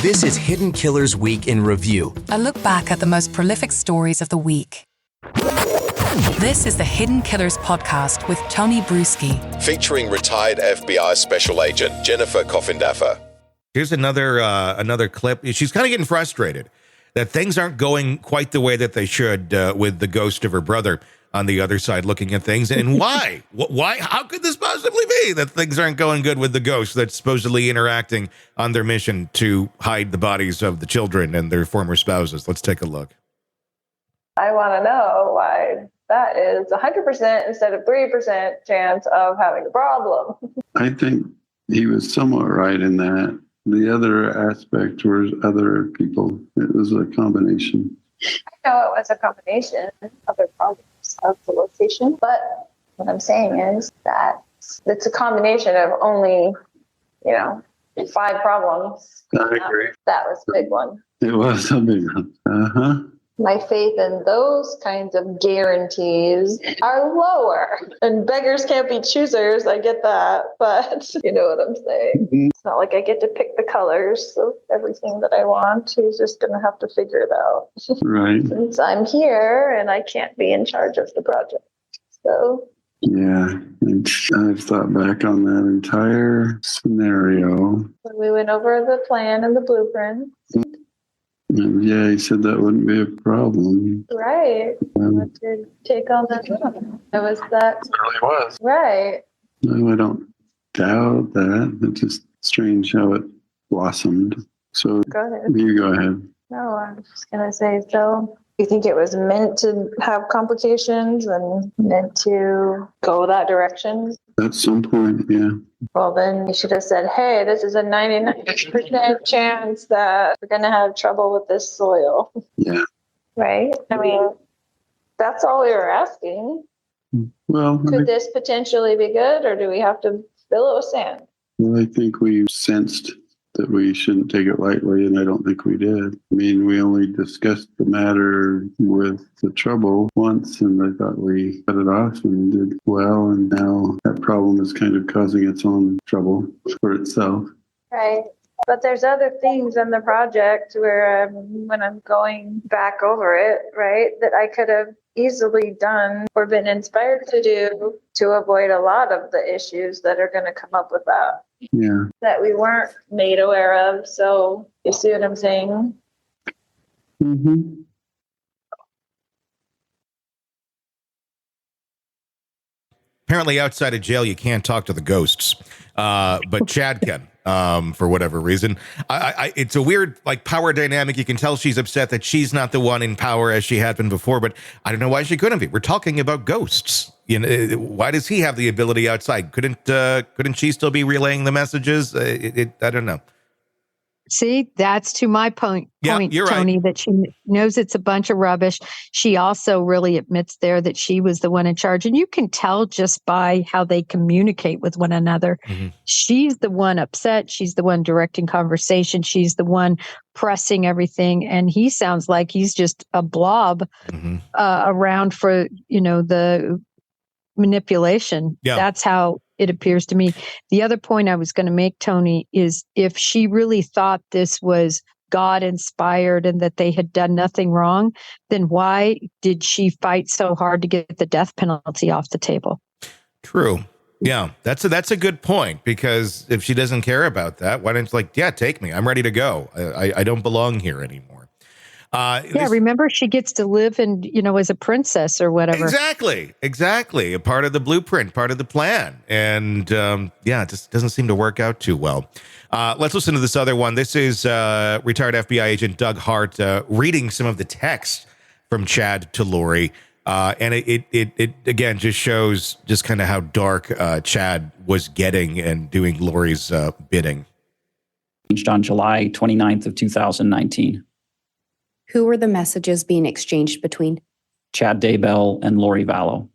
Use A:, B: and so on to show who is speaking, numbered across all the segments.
A: This is Hidden Killers Week in Review.
B: A look back at the most prolific stories of the week. This is the Hidden Killers podcast with Tony Brueski.
C: Featuring retired FBI Special Agent Jennifer Coffindaffer.
D: Here's another clip. She's kind of getting frustrated that things aren't going quite the way that they should with the ghost of her brother on the other side looking at things. And why? Why? How could this possibly be that things aren't going good with the ghost that's supposedly interacting on their mission to hide the bodies of the children and their former spouses? Let's take a look.
E: I want to know why that is 100% instead of 3% chance of having a problem.
F: I think he was somewhat right in that. The other aspect was other people. It was a combination.
E: I know it was a combination of other problems of the location, but what I'm saying is that it's a combination of only, 5 problems.
F: I agree.
E: That was a big one.
F: It was a big one. Uh-huh.
E: My faith in those kinds of guarantees are lower. And beggars can't be choosers. I get that. But you know what I'm saying.
F: Mm-hmm.
E: It's not like I get to pick the colors of everything that I want. He's just going to have to figure it out.
F: Right.
E: Since I'm here and I can't be in charge of the project. So.
F: Yeah. I've thought back on that entire scenario.
E: When we went over the plan and the blueprint.
F: And yeah, he said that wouldn't be a problem.
E: Right. I want to take on that. It was that.
F: It really was.
E: Right.
F: No, I don't doubt that. It's just strange how it blossomed. So
E: Go ahead.
F: you go ahead.
E: No, I'm just going to say, so you think it was meant to have complications and meant to go that direction?
F: At some point, yeah.
E: Well, then you should have said, hey, this is a 99% chance that we're going to have trouble with this soil.
F: Yeah.
E: Right? I mean, that's all we were asking.
F: Well,
E: Could this potentially be good, or do we have to fill it with sand?
F: I think we sensed that we shouldn't take it lightly, and I don't think we did. I mean, we only discussed the matter with the trouble once, and I thought we cut it off and did well, and now that problem is kind of causing its own trouble for itself.
E: Right. But there's other things in the project where when I'm going back over it, right, that I could have easily done or been inspired to do to avoid a lot of the issues that are going to come up with that.
F: Yeah.
E: That we weren't made aware of. So you see what I'm saying?
F: Mm-hmm.
D: Apparently outside of jail, you can't talk to the ghosts, but Chad can. For whatever reason, it's a weird power dynamic. You can tell she's upset that she's not the one in power as she had been before, but I don't know why she couldn't be. We're talking about ghosts. Why does he have the ability outside? Couldn't she still be relaying the messages? I don't know.
G: See, that's to my point,
D: you're
G: Tony,
D: right.
G: that she knows it's a bunch of rubbish. She also really admits there that she was the one in charge. And you can tell just by how they communicate with one another. Mm-hmm. She's the one upset. She's the one directing conversation. She's the one pressing everything. And he sounds like he's just a blob around for, the manipulation.
D: Yeah.
G: That's how it appears to me. The other point I was going to make, Tony, is if she really thought this was God inspired and that they had done nothing wrong, then why did she fight so hard to get the death penalty off the table?
D: True. Yeah, that's a good point, because if she doesn't care about that, why don't you take me? I'm ready to go. I don't belong here anymore.
G: Remember, she gets to live and, as a princess or whatever.
D: Exactly. A part of the blueprint, part of the plan. And it just doesn't seem to work out too well. Let's listen to this other one. This is retired FBI agent Doug Hart reading some of the text from Chad to Lori. And it again just shows just kind of how dark Chad was getting and doing Lori's bidding.
H: On July 29th of 2019.
I: Who were the messages being exchanged between?
H: Chad Daybell and Lori Vallow.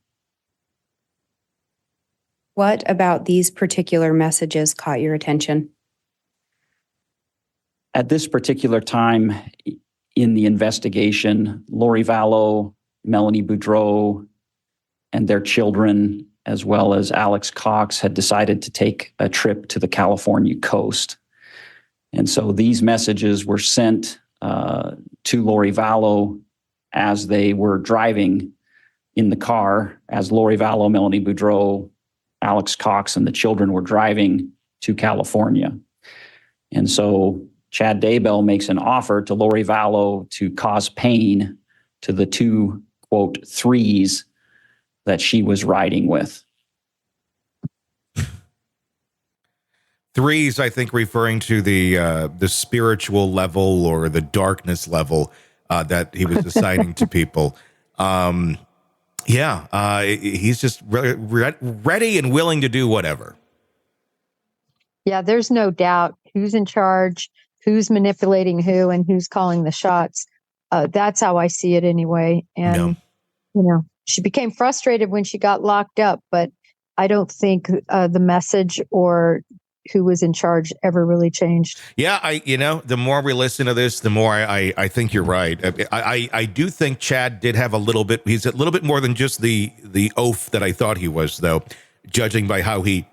I: What about these particular messages caught your attention?
H: At this particular time in the investigation, Lori Vallow, Melanie Boudreau, and their children, as well as Alex Cox, had decided to take a trip to the California coast. And so these messages were sent to Lori Vallow as they were driving in the car, as Lori Vallow, Melanie Boudreau, Alex Cox, and the children were driving to California. And so Chad Daybell makes an offer to Lori Vallow to cause pain to the two, quote, threes that she was riding with.
D: Threes, I think, referring to the spiritual level or the darkness level that he was assigning to people. He's just ready and willing to do whatever.
G: Yeah, there's no doubt who's in charge, who's manipulating who, and who's calling the shots. That's how I see it anyway. And, she became frustrated when she got locked up, but I don't think the message or who was in charge ever really changed.
D: Yeah, the more we listen to this, the more I think you're right. I do think Chad did have he's a little bit more than just the oaf that I thought he was, though, judging by how he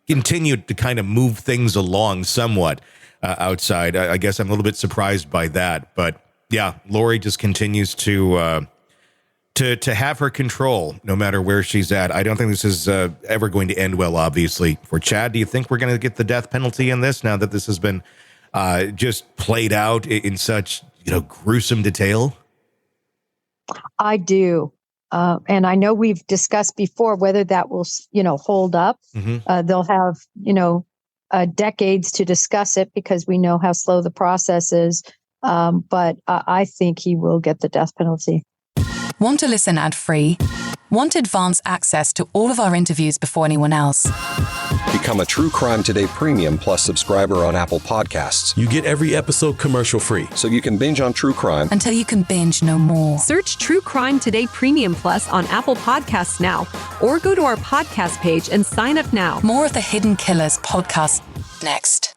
D: continued to kind of move things along somewhat outside. I guess I'm a little bit surprised by that. But yeah, Lori just continues to have her control no matter where she's at. I don't think this is ever going to end well, obviously. For Chad, do you think we're going to get the death penalty in this now that this has been just played out in such gruesome detail?
G: I do. And I know we've discussed before whether that will, hold up.
D: Mm-hmm.
G: They'll have, decades to discuss it because we know how slow the process is. But I think he will get the death penalty.
B: Want to listen ad-free? Want advanced access to all of our interviews before anyone else?
J: Become a True Crime Today Premium Plus subscriber on Apple Podcasts.
A: You get every episode commercial-free.
J: So you can binge on True Crime
B: until you can binge no more.
K: Search True Crime Today Premium Plus on Apple Podcasts now, or go to our podcast page and sign up now.
B: More of the Hidden Killers podcast next.